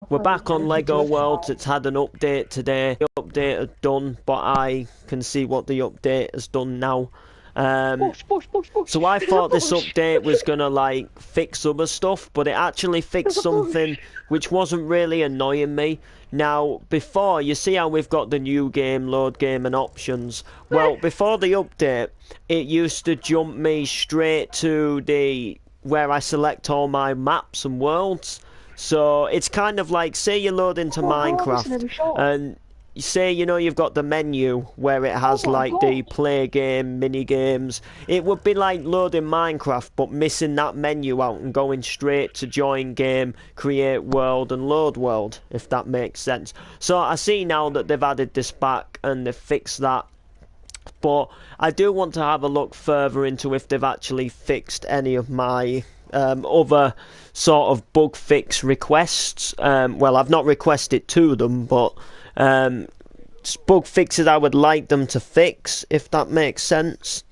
we're back on Lego Worlds. It's had an update today. The update is done, but I can see what the update has done now. So I thought this update was gonna like fix other stuff, but it actually fixed something which wasn't really annoying me. Now, before, you see how we've got the new game, load game and options. Well, before the update, it used to jump me straight to the where I select all my maps and worlds. So it's kind of like, say you load into Minecraft and say, you know, you've got the menu where it has like the play game, mini games. It would be like loading Minecraft but missing that menu out and going straight to join game, create world and load world, if that makes sense. So I see now that they've added this back and they've fixed that. But I do want to have a look further into if they've actually fixed any of my other sort of bug fix requests. Well, I've not requested to them, but bug fixes I would like them to fix, if that makes sense.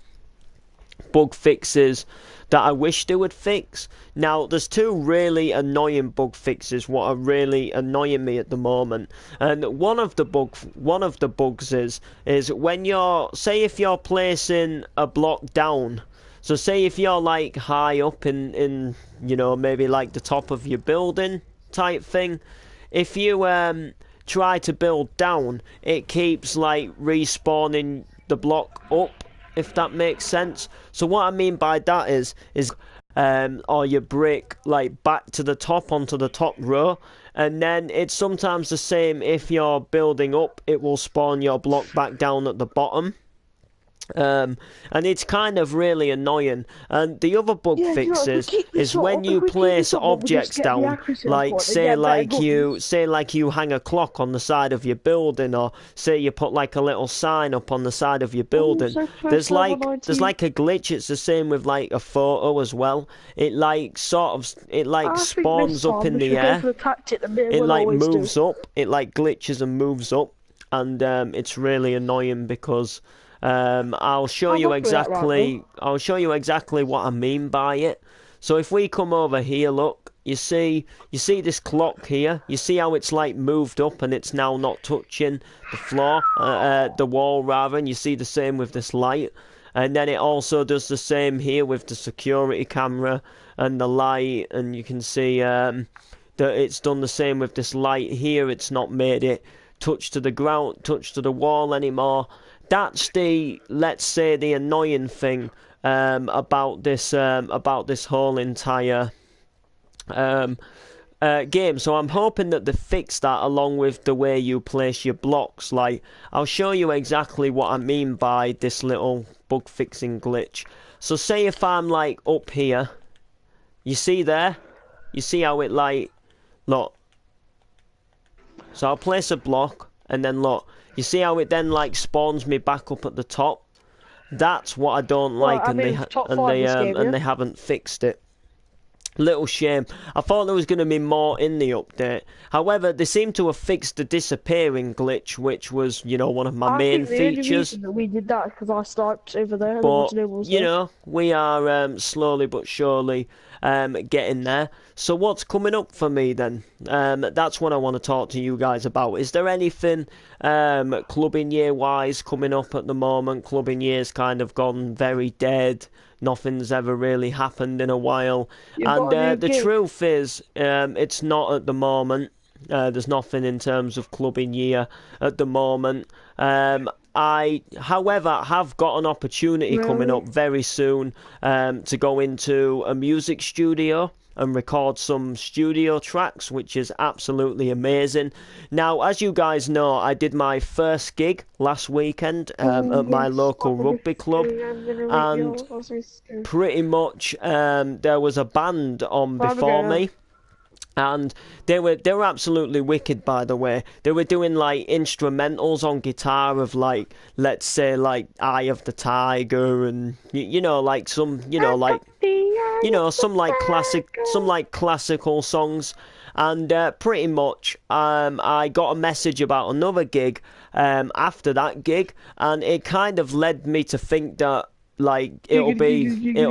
Bug fixes that I wish they would fix. Now, there's two really annoying bug fixes what are really annoying me at the moment. And one of the bugs is when you're, say if you're placing a block down. So say if you're like high up in you know, maybe like the top of your building type thing, if you try to build down, it keeps like respawning the block up, if that makes sense. So what I mean by that is or you break like back to the top onto the top row, and then it's sometimes the same if you're building up, it will spawn your block back down at the bottom. And it's kind of really annoying. And the other bug fixes is when you place objects down, like say you hang a clock on the side of your building, or say you put like a little sign up on the side of your building. There's like a glitch. It's the same with like a photo as well. It like spawns up in the air. It like moves up. It like glitches and moves up, and it's really annoying because I'll show you exactly what I mean by it. So if we come over here, look, you see this clock here. You see how it's like moved up and it's now not touching the floor, the wall rather. And you see the same with this light. And then it also does the same here with the security camera and the light. And you can see that it's done the same with this light here. It's not made it touch to the ground, touch to the wall anymore. That's the, let's say, the annoying thing about this whole entire game. So I'm hoping that they fix that along with the way you place your blocks. Like, I'll show you exactly what I mean by this little bug fixing glitch. So say if I'm like up here, you see there? You see how it like, look. So I'll place a block and then look. You see how it then like spawns me back up at the top? That's what I don't like, and they haven't fixed it. Little shame. I thought there was going to be more in the update. However, they seem to have fixed the disappearing glitch, which was, you know, one of my main features. That we did that because I sniped over there. But you know, we are slowly but surely getting there. So what's coming up for me then? That's what I want to talk to you guys about. Is there anything clubbing year wise coming up at the moment? Clubbing year's kind of gone very dead. Nothing's ever really happened in a while. And the truth is, it's not at the moment. There's nothing in terms of clubbing year at the moment. I, however, have got an opportunity coming up very soon to go into a music studio and record some studio tracks, which is absolutely amazing. Now, as you guys know, I did my first gig last weekend at my local rugby club, and pretty much there was a band on before me. And they were absolutely wicked, by the way. They were doing like instrumentals on guitar of like, let's say like Eye of the Tiger, and you know, like some, you know, like, you know, some like classical songs. And pretty much I got a message about another gig after that gig, and it kind of led me to think that like it'll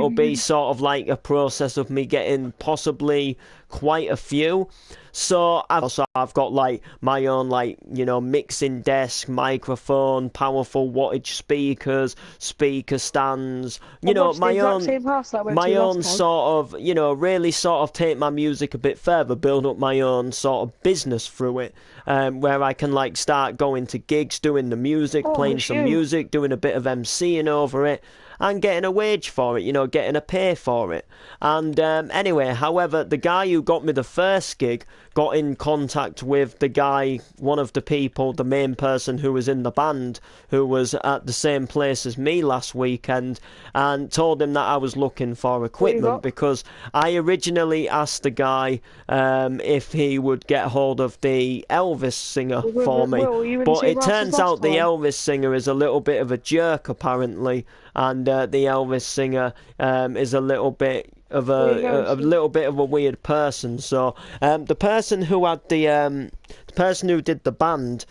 be sort of like a process of me getting possibly quite a few. So I've got like my own like, you know, mixing desk, microphone, powerful wattage speakers, speaker stands, you know, my own sort of, you know, really sort of take my music a bit further, build up my own sort of business through it, where I can like start going to gigs, doing the music, playing some music, doing a bit of MCing over it, and getting a wage for it, you know, getting a pay for it. And anyway, however, the guy who got me the first gig got in contact with the guy, one of the people, the main person who was in the band, who was at the same place as me last weekend, and told him that I was looking for equipment, because I originally asked the guy if he would get hold of the Elvis singer for me, but it turns out the Elvis singer is a little bit of a jerk apparently, and the Elvis singer is a little bit of a weird person. So the person who had the person who did the band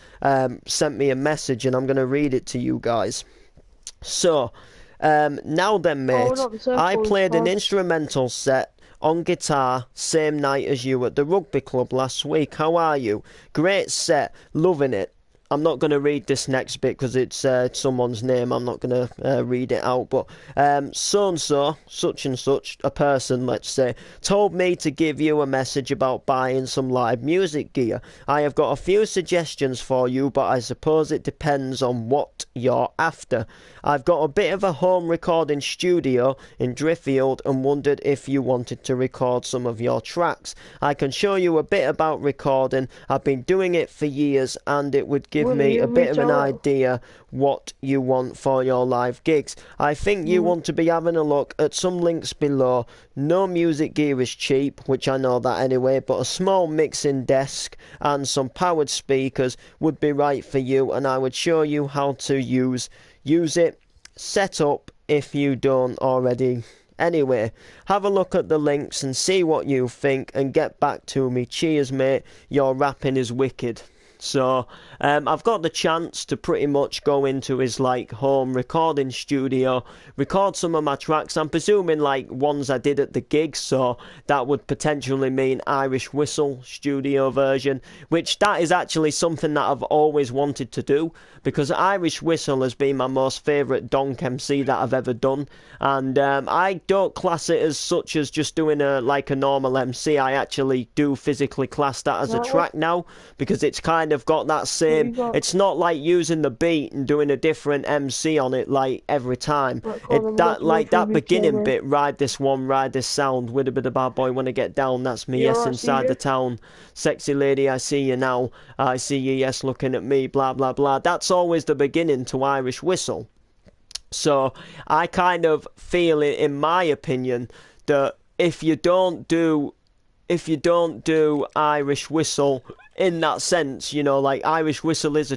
sent me a message, and I'm going to read it to you guys. So now then, mate, I played an instrumental set on guitar same night as you at the rugby club last week. How are you? Great set, loving it. I'm not going to read this next bit because it's someone's name. I'm not going to read it out. But so-and-so, such and such, a person, let's say, told me to give you a message about buying some live music gear. I have got a few suggestions for you, but I suppose it depends on what you're after. I've got a bit of a home recording studio in Driffield and wondered if you wanted to record some of your tracks. I can show you a bit about recording. I've been doing it for years, and it would give me a bit of an idea what you want for your live gigs. I think you want to be having a look at some links below. No music gear is cheap, which I know that anyway, but a small mixing desk and some powered speakers would be right for you, and I would show you how to use it, set up if you don't already. Anyway, have a look at the links and see what you think and get back to me. Cheers, mate. Your rapping is wicked. So I've got the chance to pretty much go into his like home recording studio, record some of my tracks. I'm presuming like ones I did at the gigs, so that would potentially mean Irish Whistle studio version, which that is actually something that I've always wanted to do, because Irish Whistle has been my most favourite donk MC that I've ever done, and I don't class it as such as just doing a normal MC. I actually do physically class that as a track now, because it's kind of got that same, it's not like using the beat and doing a different MC on it like every time. That beginning bit, ride this one, ride this sound, with a bit of bad boy wanna get down, that's me, yes, inside the town, sexy lady, I see you now, I see you, yes, looking at me, blah blah blah. That's always the beginning to Irish Whistle. So I kind of feel it, in my opinion, that if you don't do Irish Whistle in that sense, you know, like Irish Whistle is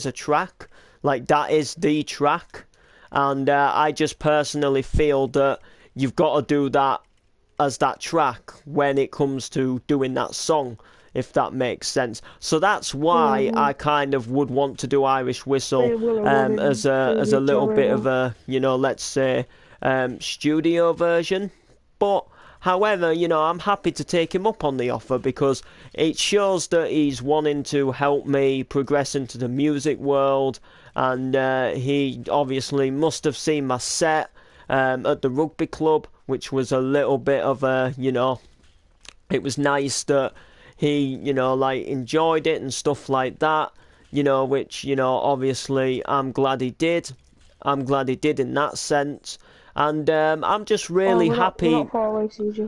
a track, like that is the track, and I just personally feel that you've got to do that as that track when it comes to doing that song, if that makes sense. So that's why I kind of would want to do Irish Whistle as a little bit of a, you know, let's say studio version. But however, you know, I'm happy to take him up on the offer, because it shows that he's wanting to help me progress into the music world, and he obviously must have seen my set at the rugby club, which was a little bit of a, you know, it was nice that he, you know, like enjoyed it and stuff like that, you know, which, you know, obviously I'm glad he did. I'm glad he did in that sense. And I'm just really happy.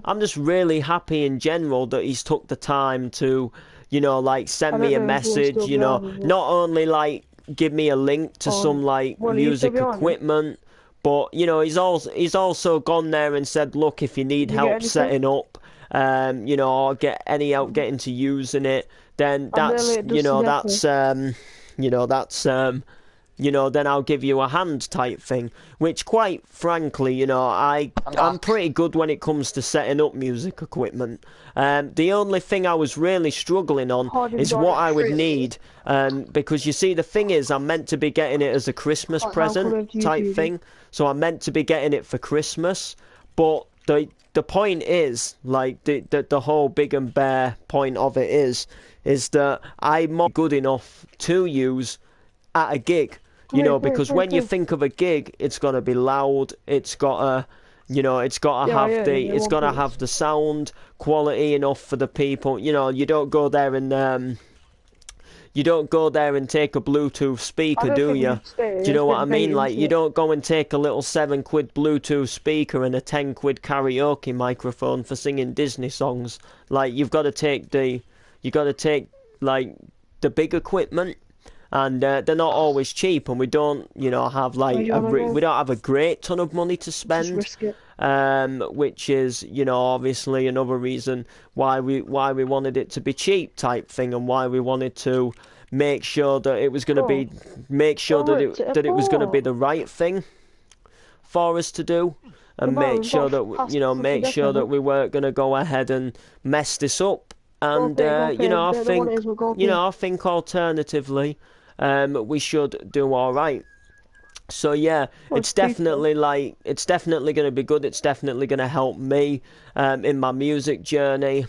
I'm just really happy in general that he's took the time to, you know, like send me a message, you know, not only like give me a link to some like music equipment, but, you know, he's also gone there and said, look, if you need help setting up, you know, or get any help getting to using it, then that's, you know, you know, then I'll give you a hand type thing, which quite frankly, you know, I'm pretty good when it comes to setting up music equipment. The only thing I was really struggling on is what I would need, because you see, the thing is, I'm meant to be getting it as a Christmas present type thing, so I'm meant to be getting it for Christmas, but the point is, like, the whole big and bare point of it is that I'm not good enough to use at a gig, you know, because when you think of a gig, it's got to be loud, it's got to, you know, it's got to it's got to have the sound quality enough for the people, you know. You don't go there and take a Bluetooth speaker, do you? Do you know what I mean? Like, you don't go and take a little £7 Bluetooth speaker and a £10 karaoke microphone for singing Disney songs. Like, you got to take like the big equipment, and they're not always cheap, and we don't, you know, have like we don't have a great ton of money to spend. Just risk it. Which is, you know, obviously another reason why we wanted it to be cheap type thing, and why we wanted to make sure that it was going to be that it was going to be the right thing for us to do, and make sure that we weren't going to go ahead and mess this up. And you know, I think alternatively, we should do all right. So yeah, it's definitely going to be good. It's definitely going to help me in my music journey.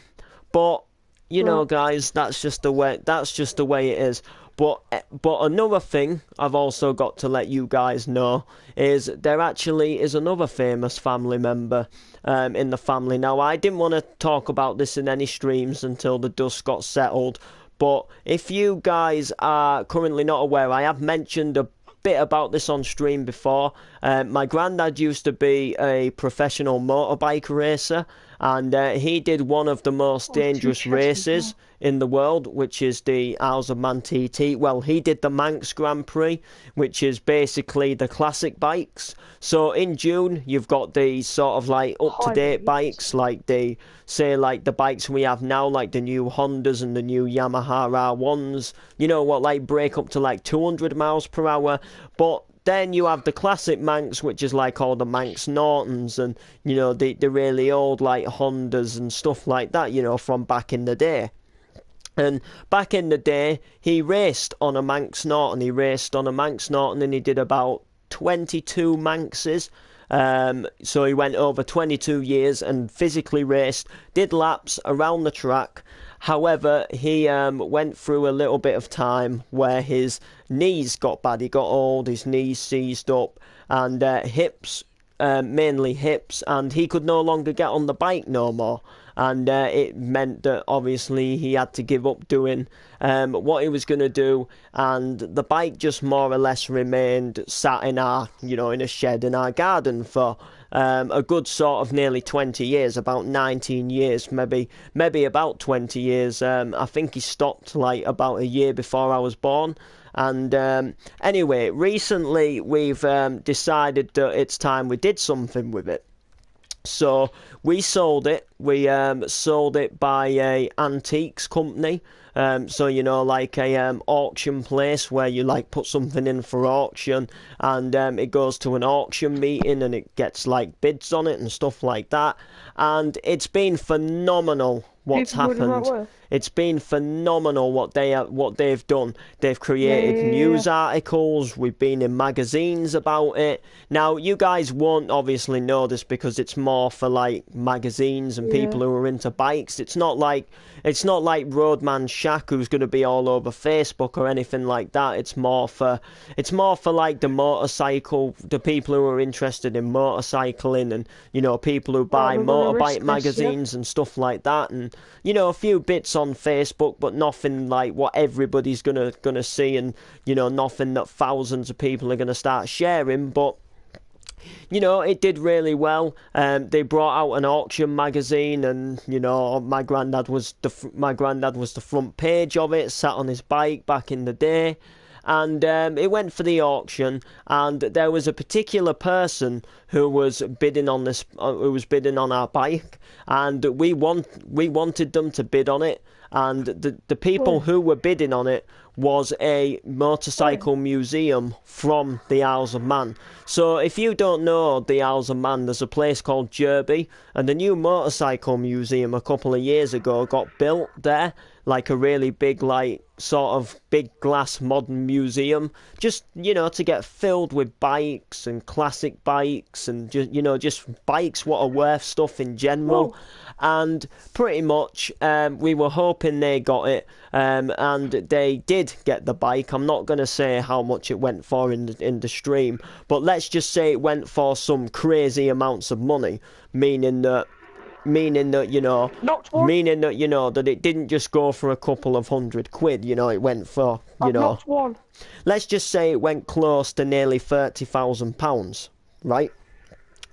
But you know, guys, that's just the way it is. But another thing I've also got to let you guys know is there actually is another famous family member in the family. Now, I didn't want to talk about this in any streams until the dust got settled. But if you guys are currently not aware, I have mentioned a bit about this on stream before. My granddad used to be a professional motorbike racer, and he did one of the most dangerous races in the world, which is the Isles of Man TT. Well, he did the Manx Grand Prix, which is basically the classic bikes. So in June, you've got these sort of like up-to-date bikes, like the bikes we have now, like the new Hondas and the new Yamaha R1s, you know what, like break up to like 200 miles per hour. But then you have the classic Manx, which is like all the Manx Nortons and, you know, the really old like Hondas and stuff like that, you know, from back in the day. And back in the day, he raced on a Manx Norton. And he did about 22 Manxes. So he went over 22 years and physically raced, did laps around the track. However, he went through a little bit of time where his knees got bad. He got old, his knees seized up, and hips, mainly hips, and he could no longer get on the bike no more. And it meant that obviously he had to give up doing what he was going to do, and the bike just more or less remained sat in our, you know, in a shed in our garden for a good sort of nearly 20 years, about 19 years, maybe about 20 years. I think he stopped like about a year before I was born. And anyway, recently we've decided that it's time we did something with it. So we sold it. We sold it by a antiques company. So, you know, like a auction place where you like put something in for auction, and it goes to an auction meeting and it gets like bids on it and stuff like that. And it's been phenomenal what's happened. It's been phenomenal what they've done. They've created news articles. We've been in magazines about it. Now, you guys won't obviously know this because it's more for like magazines and people who are into bikes. It's not like Roadman Shaq, who's going to be all over Facebook or anything like that. It's more for like the motorcycle, the people who are interested in motorcycling, and, you know, people who buy motorbike magazines and stuff like that, and, you know, a few bits on Facebook, but nothing like what everybody's gonna see, and, you know, nothing that thousands of people are gonna start sharing. But, you know, it did really well. They brought out an auction magazine, and, you know, my granddad was the front page of it, sat on his bike back in the day. And it went for the auction, and there was a particular person who was bidding on our bike, and we wanted them to bid on it, and the people who were bidding on it was a motorcycle museum from the Isles of Man. So if you don't know the Isles of Man, there's a place called Derby, and the new motorcycle museum a couple of years ago got built there. like a really big, like sort of big glass modern museum, just to get filled with bikes and classic bikes and just bikes what are worth stuff in general. Whoa. And pretty much we were hoping they got it, and they did get the bike. I'm not going to say how much it went for in the stream, but let's just say it went for some crazy amounts of money, meaning that that it didn't just go for a couple of £100. It went for Knocked one. let's just say it went close to nearly £30,000, right?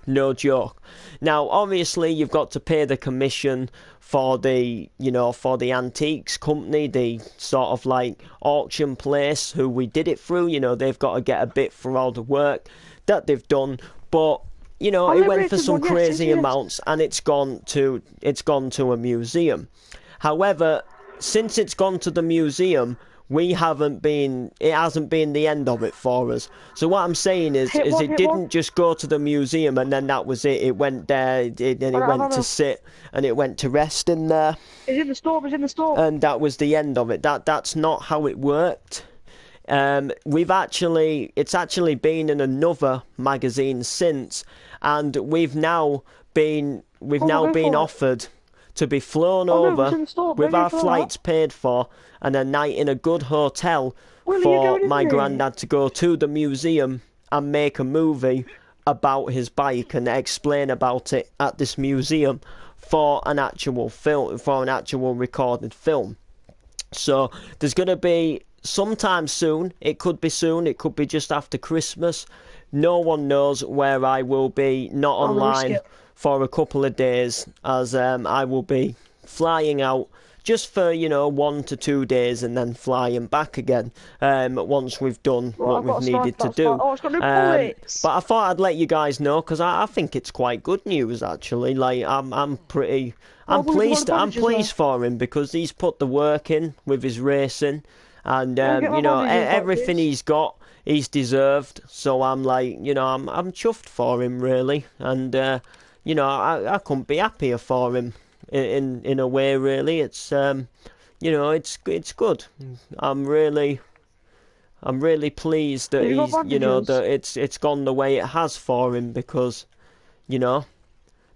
No joke. Now, obviously, you've got to pay the commission for the antiques company, the sort of like auction place who we did it through. They've got to get a bit for all the work that they've done. But it went for some crazy amounts, and it's gone to a museum. However, since it's gone to the museum, it hasn't been the end of it for us. So what I'm saying is it didn't just go to the museum and then that was it. It went there, and it went to sit, and it went to rest in there. It's in the store. And that was the end of it. That's not how it worked. It's actually been in another magazine since, and we've now been offered to be flown over with our flights paid for and a night in a good hotel for my granddad to go to the museum and make a movie about his bike and explain about it at this museum for an actual recorded film. So there's going to be sometime soon. It could be soon, it could be just after Christmas. No one knows where I will be, not online for a couple of days, as I will be flying out just for 1 to 2 days and then flying back again once we've done what we've needed to do. But I thought I'd let you guys know because I think it's quite good news actually. Like I'm pleased for him because he's put the work in with his racing, and everything he's got he's deserved. So I'm like, I'm chuffed for him really, and I couldn't be happier for him in a way really. It's it's good. I'm really pleased that he's that it's gone the way it has for him, because that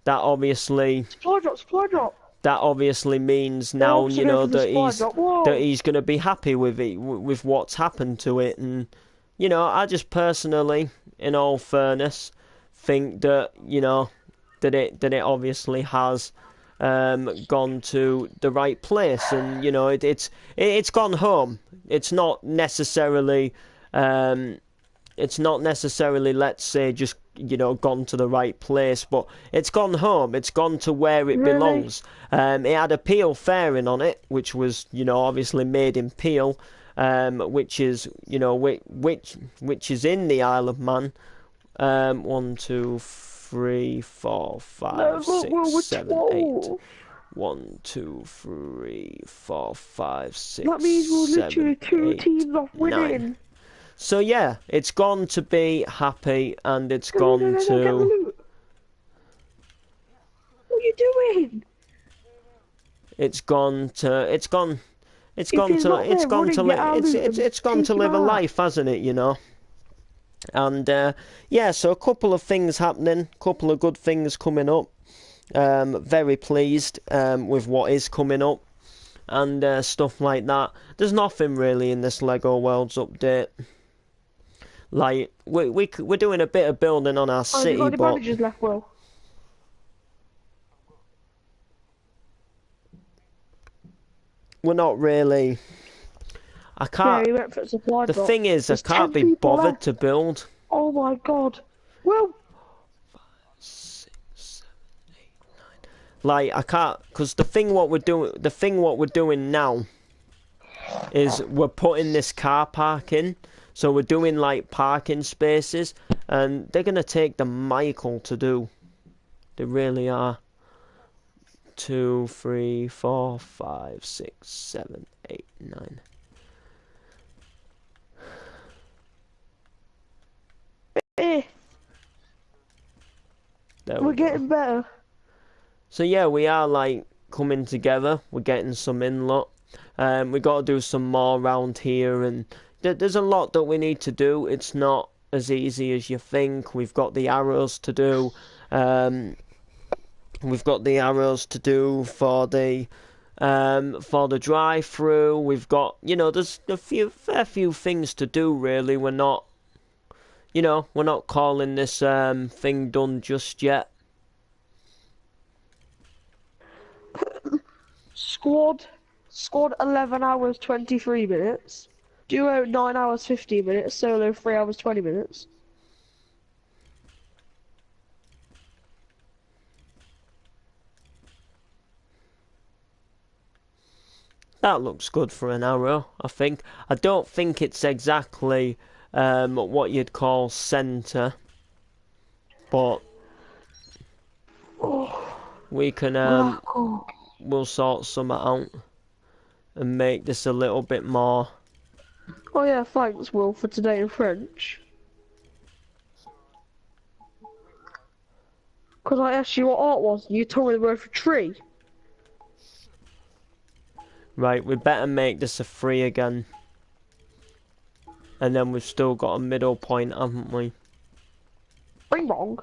obviously supply drop. That obviously means now that he's going to be happy with what's happened to it. And I just personally, in all fairness, think that that it obviously has gone to the right place, and it's gone home. It's not necessarily let's say just gone to the right place, but it's gone home. It's gone to where it belongs. It had a Peel fairing on it, which was obviously made in Peel, which is which is in the Isle of Man. 1, 2, 3, 4, 5, 6, 7, 8. 1, 2, 3, 4, 5, 6. That means we're literally 2 teams off winning. 9. So yeah, it's gone to be happy, and it's gone to. What are you doing? It's gone to live a life, hasn't it? And yeah, so a couple of things happening, couple of good things coming up. Very pleased with what is coming up and stuff like that. There's nothing really in this Lego Worlds update. Like we're doing a bit of building on our city, got the but bandages left, Will. we're not really. I can't. Yeah, he went for a supply The drop. thing is, There's I can't 10 be people bothered left. to build. Oh my god. Will. 5, 6, 7, 8, 9. Like I can't, because the thing what we're doing now is we're putting this car park in. So we're doing like parking spaces, and they're gonna take the Michael to do. They really are. 2, 3, 4, 5, 6, 7, 8, 9. We're getting better. So yeah, we are like coming together. We're getting some in lot. We got to do some more around here, and there's a lot that we need to do. It's not as easy as you think. We've got the arrows to do. We've got the arrows to do for the drive-through. We've got, there's a fair few things to do. Really, we're not calling this thing done just yet. Squad 11 hours 23 minutes. Duo 9 hours 15 minutes. Solo 3 hours 20 minutes. That looks good for an arrow, I think. I don't think it's exactly what you'd call centre, but we can we'll sort some out and make this a little bit more. Oh yeah, thanks Will for today in French. Because I asked you what art was, and you told me the word for tree. Right, we better make this a 3 again. And then we've still got a middle point, haven't we? Bing bong.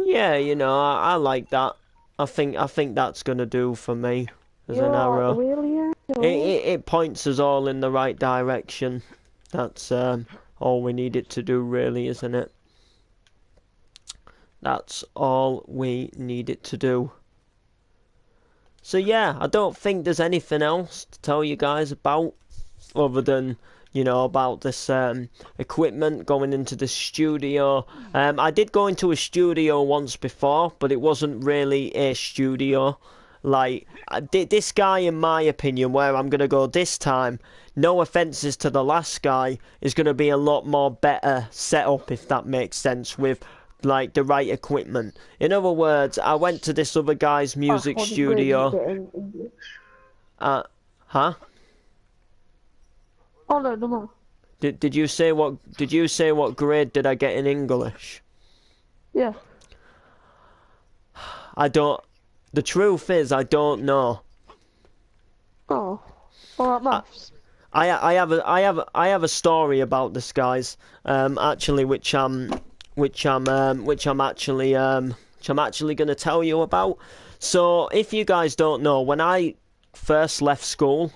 Yeah, I like that. I think that's gonna do for me as an arrow. Really? It points us all in the right direction. That's all we need it to do, really, isn't it? That's all we need it to do. So yeah, I don't think there's anything else to tell you guys about, other than, about this equipment going into the studio. I did go into a studio once before, but it wasn't really a studio. Like, this guy, in my opinion, where I'm going to go this time, no offences to the last guy, is going to be a lot more better set up, if that makes sense, with like the right equipment. In other words, I went to this other guy's music studio. Huh? Oh no, no more. Did you say what grade did I get in English? Yeah. The truth is, I don't know. Oh. Alright, maths. I have a story about this, guys. Actually, which I'm actually going to tell you about. So, if you guys don't know, when I first left school,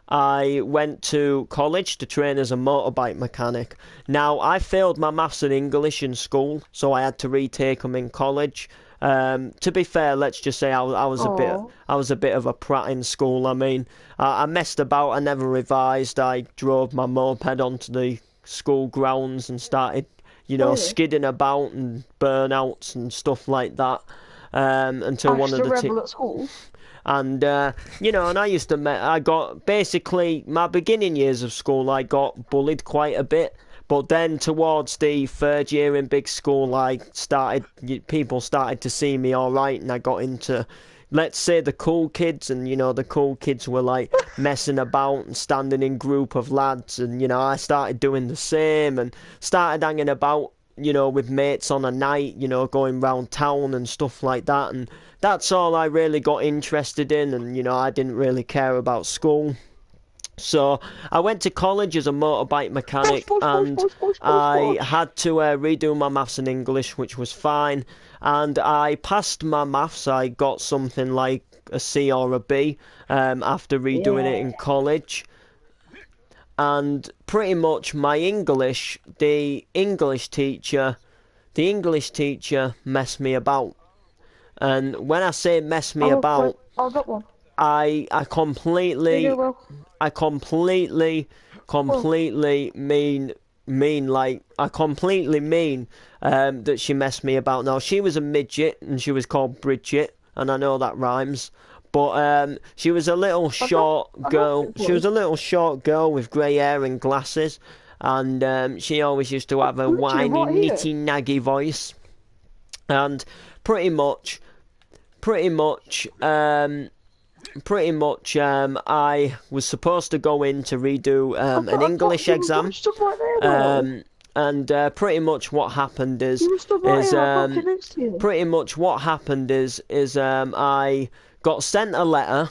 I went to college to train as a motorbike mechanic. Now, I failed my maths and English in school, so I had to retake them in college. To be fair, let's just say I was a bit of a prat in school. I mean, I messed about. I never revised. I drove my moped onto the school grounds and started, skidding about and burnouts and stuff like that. Until one of the rebel at school. And and I used to I got basically my beginning years of school. I got bullied quite a bit. But then towards the third year in big school, people started to see me all right, and I got into, let's say, the cool kids, and the cool kids were like messing about and standing in group of lads, and I started doing the same and started hanging about, with mates on a night, going round town and stuff like that, and that's all I really got interested in, and I didn't really care about school. So I went to college as a motorbike mechanic, and I had to redo my maths and English, which was fine. And I passed my maths. I got something like a C or a B after redoing it in college. And pretty much my English, the English teacher messed me about. And when I say mess me about, I got one. I completely mean that she messed me about. Now, she was a midget and she was called Bridget, and I know that rhymes. But she was a little short girl. She was a little short girl with grey hair and glasses, and she always used to have a whiny, nitty, naggy voice. And pretty much, I was supposed to go in to redo an English exam. And pretty much what happened is You were stood right here, I'm fucking next to you. pretty much what happened is I got sent a letter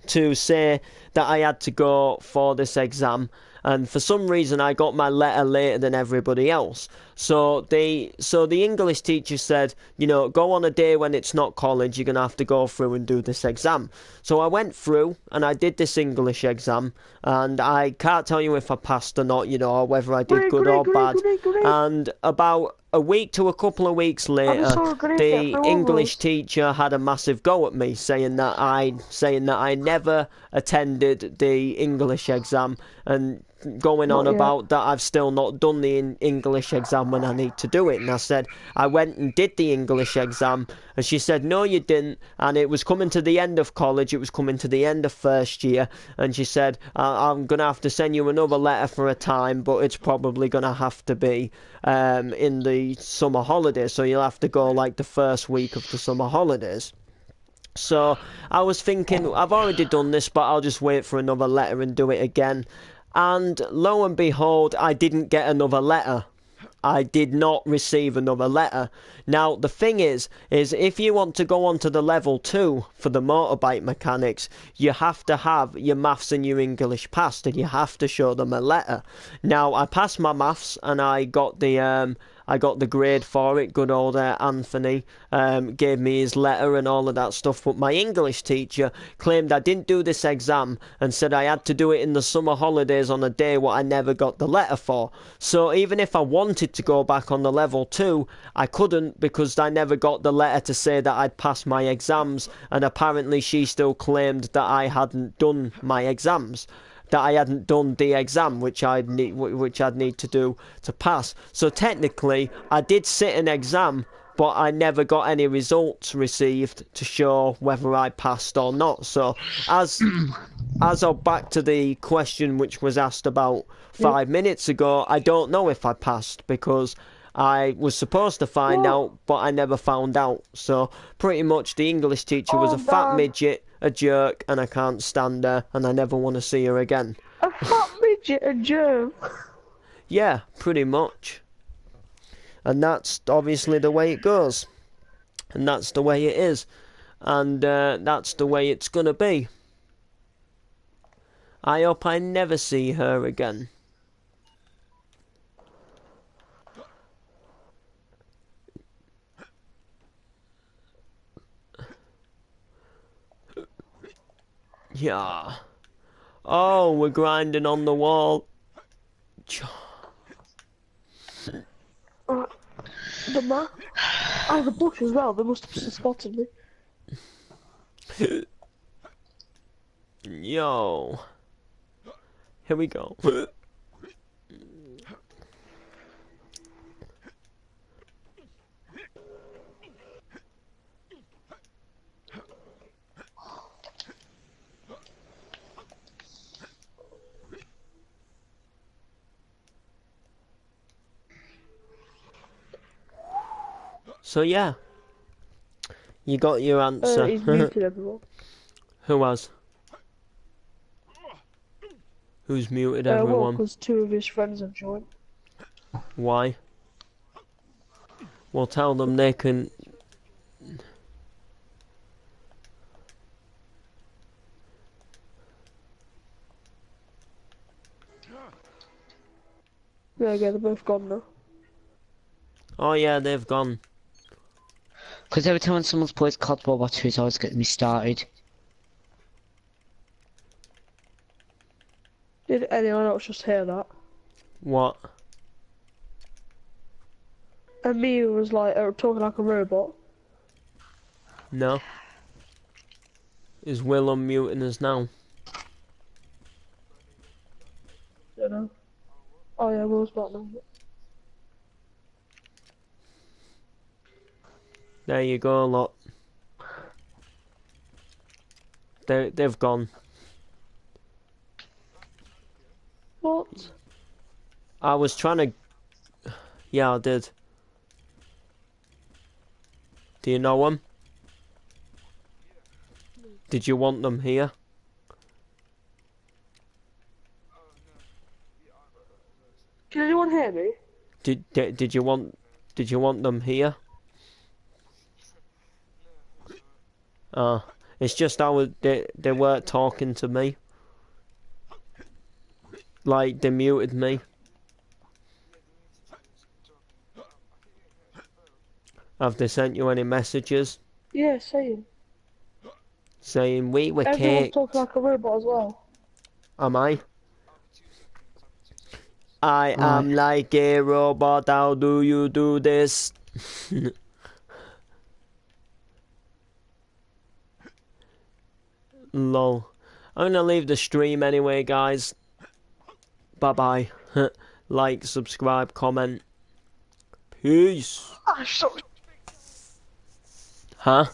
to say that I had to go for this exam, and for some reason I got my letter later than everybody else. So the English teacher said, you know, go on a day when it's not college, you're gonna have to go through and do this exam. So I went through and I did this English exam, and I can't tell you if I passed or not, you know, or whether I did good or bad. And about a week to a couple of weeks later, the English teacher had a massive go at me, saying that I never attended the English exam, and going on about that I've still not done the English exam when I need to do it. And I said I went and did the English exam, and she said no you didn't, and it was coming to the end of college, it was coming to the end of first year, and she said I'm gonna have to send you another letter for a time, but it's probably gonna have to be in the summer holidays, so you'll have to go like the first week of the summer holidays. So I was thinking, I've already done this, but I'll just wait for another letter and do it again. And lo and behold, I didn't get another letter. I did not receive another letter. Now, the thing is if you want to go on to the level 2 for the motorbike mechanics, you have to have your maths and your English passed, and you have to show them a letter. Now, I passed my maths, and I got the grade for it. Good old Anthony gave me his letter and all of that stuff. But my English teacher claimed I didn't do this exam and said I had to do it in the summer holidays on a day what I never got the letter for. So even if I wanted to go back on the level 2, I couldn't, because I never got the letter to say that I'd passed my exams. And apparently she still claimed that I hadn't done my exams, that I hadn't done the exam which I'd need to do to pass. So technically I did sit an exam, but I never got any results received to show whether I passed or not. So as I'm back to the question which was asked about 5 minutes ago, I don't know if I passed, because I was supposed to find out, but I never found out. So pretty much the English teacher was a fat midget, a jerk, and I can't stand her, and I never want to see her again. A fat midget, a jerk? Yeah, pretty much. And that's obviously the way it goes. And that's the way it is. And that's the way it's gonna be. I hope I never see her again. Yeah. Oh, we're grinding on the wall. The man? Oh, the bush as well. They must have spotted me. Yo. Here we go. So yeah, you got your answer. He's muted everyone. Who has? Who's muted everyone? Well, because 2 of his friends have joined. Why? Well, tell them they can... Yeah, they're both gone now. Oh yeah, they've gone. Because every time someone's plays COD World War 2, it's always getting me started. Did anyone else just hear that? What? Emil was like talking like a robot. No. Is Will unmuting us now? Don't know. Oh yeah, Will's back now. There you go, lot. They've gone. What? I was trying to... Yeah, I did. Do you know them? Did you want them here? Can anyone hear me? Did you want them here? It's just they weren't talking to me. Like they muted me. Have they sent you any messages? Yeah, same. Saying we were Everyone's kicked. talking like a robot as well. Am I? I am like a robot, how do you do this? Lol. I'm gonna leave the stream anyway, guys. Bye bye. Like, subscribe, comment. Peace. Huh?